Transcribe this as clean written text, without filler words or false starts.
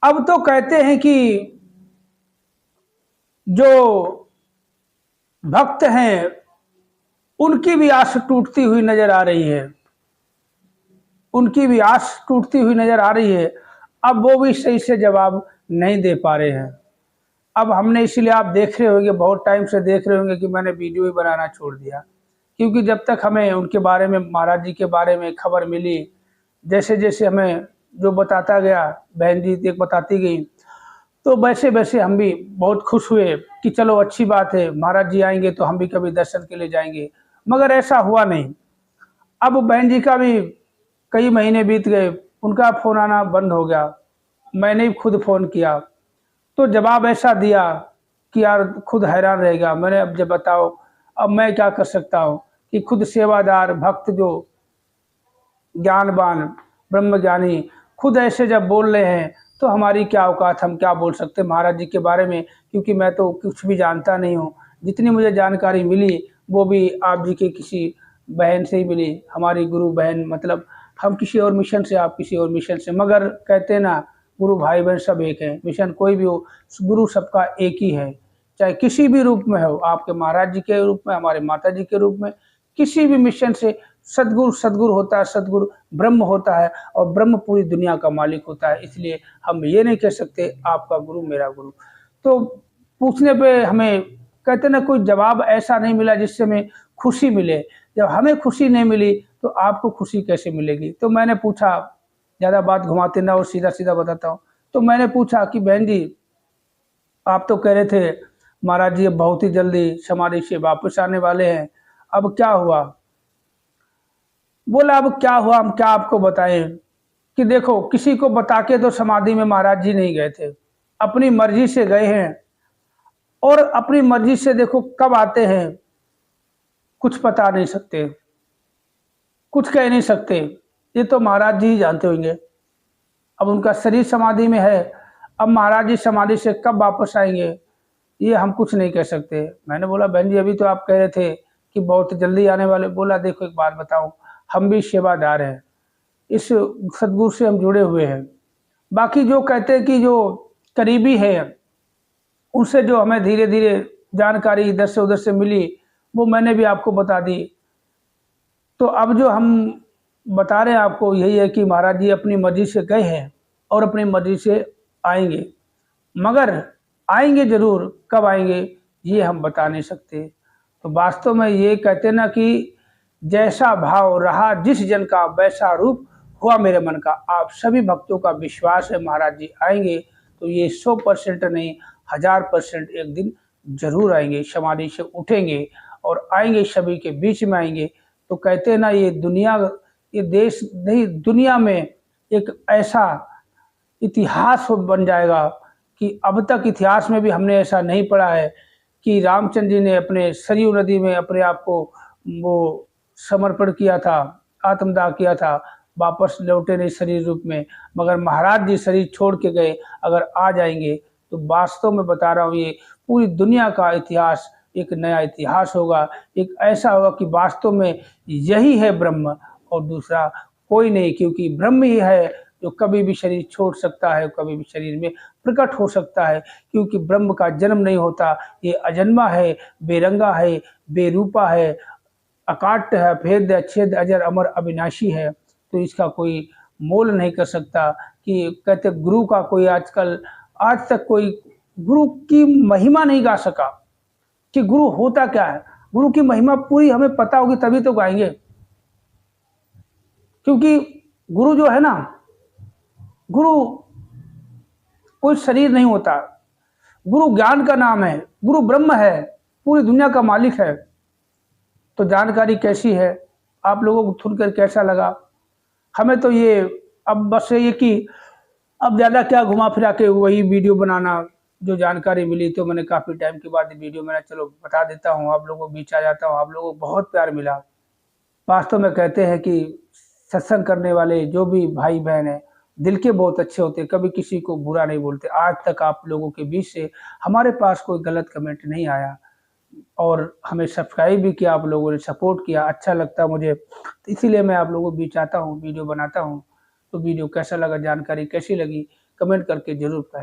अब तो कहते हैं कि जो भक्त हैं उनकी भी आस टूटती हुई नजर आ रही है, उनकी भी आस टूटती हुई नजर आ रही है। अब वो भी सही से जवाब नहीं दे पा रहे हैं। अब हमने, इसीलिए आप देख रहे होंगे, बहुत टाइम से देख रहे होंगे कि मैंने वीडियो ही बनाना छोड़ दिया, क्योंकि जब तक हमें उनके बारे में, महाराज जी के बारे में खबर मिली, जैसे जैसे हमें जो बताता गया, बहन जी एक बताती गई, तो वैसे वैसे हम भी बहुत खुश हुए कि चलो अच्छी बात है, महाराज जी आएंगे तो हम भी कभी दर्शन के लिए जाएंगे। मगर ऐसा हुआ नहीं। अब बहन जी का भी कई महीने बीत गए, उनका फ़ोन आना बंद हो गया। मैंने ही खुद फ़ोन किया, तो जवाब ऐसा दिया कि यार खुद हैरान रहेगा। मैंने, अब जब बताओ, अब मैं क्या कर सकता हूँ कि खुद सेवादार भक्त जो ज्ञानवान ब्रह्मज्ञानी खुद ऐसे जब बोल रहे हैं, तो हमारी क्या औकात, हम क्या बोल सकते हैं महाराज जी के बारे में, क्योंकि मैं तो कुछ भी जानता नहीं हूँ। जितनी मुझे जानकारी मिली वो भी आप जी के किसी बहन से ही मिली, हमारी गुरु बहन, मतलब हम किसी और मिशन से, आप किसी और मिशन से। मगर कहते ना, गुरु भाई बहन सब एक हैं, मिशन कोई भी हो, गुरु सबका एक ही है। चाहे किसी भी रूप में हो, आपके महाराज जी के रूप में, हमारे माता जी के रूप में, किसी भी मिशन से सदगुरु सदगुरु होता है, सदगुरु ब्रह्म होता है, और ब्रह्म पूरी दुनिया का मालिक होता है। इसलिए हम ये नहीं कह सकते आपका गुरु मेरा गुरु। तो पूछने पे हमें, कहते ना, कोई जवाब ऐसा नहीं मिला जिससे हमें खुशी मिले। जब हमें खुशी नहीं मिली तो आपको खुशी कैसे मिलेगी? तो मैंने पूछा, ज़्यादा बात घुमाते ना और सीधा सीधा बताता हूँ। तो मैंने पूछा कि बहन जी, आप तो कह रहे थे महाराज जी अब बहुत ही जल्दी समाधि से वापस आने वाले हैं, अब क्या हुआ? बोला अब क्या हुआ, हम क्या आपको बताएं कि देखो, किसी को बता के तो समाधि में महाराज जी नहीं गए थे, अपनी मर्जी से गए हैं। और अपनी मर्जी से देखो कब आते हैं कुछ पता नहीं सकते, कुछ कह नहीं सकते, ये तो महाराज जी ही जानते होंगे। अब उनका शरीर समाधि में है, अब महाराज जी समाधि से कब वापस आएंगे ये हम कुछ नहीं कह सकते। मैंने बोला बहन जी अभी तो आप कह रहे थे कि बहुत जल्दी आने वाले। बोला देखो एक बात बताऊं, हम भी सेवादार हैं, इस सदगुरु से हम जुड़े हुए हैं। बाकी जो कहते हैं कि जो करीबी है, उनसे जो हमें धीरे धीरे जानकारी इधर से उधर से मिली, वो मैंने भी आपको बता दी। तो अब जो हम बता रहे हैं आपको यही है कि महाराज जी अपनी मर्जी से गए हैं और अपनी मर्जी से आएंगे, मगर आएंगे जरूर, कब आएंगे ये हम बता नहीं सकते। तो वास्तव में ये कहते ना कि जैसा भाव रहा जिस जन का, वैसा रूप हुआ मेरे मन का। आप सभी भक्तों का विश्वास है महाराज जी आएंगे, तो ये 100% नहीं, 1000% एक दिन जरूर आएंगे, समाधि से उठेंगे और आएंगे, सभी के बीच में आएंगे। तो कहते हैं ना, ये दुनिया, ये देश नहीं, दुनिया में एक ऐसा इतिहास बन जाएगा कि अब तक इतिहास में भी हमने ऐसा नहीं पढ़ा है कि रामचंद्र जी ने अपने सरयू नदी में अपने आप को वो समर्पण किया था, आत्मदाह किया था, वापस लौटे नहीं शरीर रूप में, मगर महाराज जी शरीर छोड़ के गए। अगर आ जाएंगे तो वास्तव में बता रहा हूँ, ये पूरी दुनिया का इतिहास एक नया इतिहास होगा। एक ऐसा होगा कि वास्तव में यही है ब्रह्म और दूसरा कोई नहीं, क्योंकि ब्रह्म ही है जो कभी भी शरीर छोड़ सकता है, कभी भी शरीर में प्रकट हो सकता है, क्योंकि ब्रह्म का जन्म नहीं होता। ये अजन्मा है, बेरंगा है, बेरूपा है, अकाट्य है, भेद अच्छेद अजर अमर अविनाशी है। तो इसका कोई मोल नहीं कर सकता। कि कहते गुरु का कोई आजकल, आज तक कोई गुरु की महिमा नहीं गा सका कि गुरु होता क्या है। गुरु की महिमा पूरी हमें पता होगी तभी तो गाएंगे, क्योंकि गुरु जो है ना, गुरु कोई शरीर नहीं होता, गुरु ज्ञान का नाम है, गुरु ब्रह्म है, पूरी दुनिया का मालिक है। तो जानकारी कैसी है, आप लोगों को सुनकर कैसा लगा? हमें तो ये, अब बस ये कि अब ज़्यादा क्या घुमा फिरा के वही वीडियो बनाना, जो जानकारी मिली तो मैंने काफ़ी टाइम के बाद वीडियो मैंने चलो बता देता हूँ, आप लोगों के बीच आ जाता हूँ। आप लोगों को बहुत प्यार मिला। वास्तव में कहते हैं कि सत्संग करने वाले जो भी भाई बहन हैं, दिल के बहुत अच्छे होते हैं, कभी किसी को बुरा नहीं बोलते। आज तक आप लोगों के बीच से हमारे पास कोई गलत कमेंट नहीं आया, और हमें सब्सक्राइब भी किया, आप लोगों ने सपोर्ट किया, अच्छा लगता मुझे। तो इसीलिए मैं आप लोगों के बीच आता हूँ, वीडियो बनाता हूँ। तो वीडियो कैसा लगा, जानकारी कैसी लगी, कमेंट करके जरूर बताएं।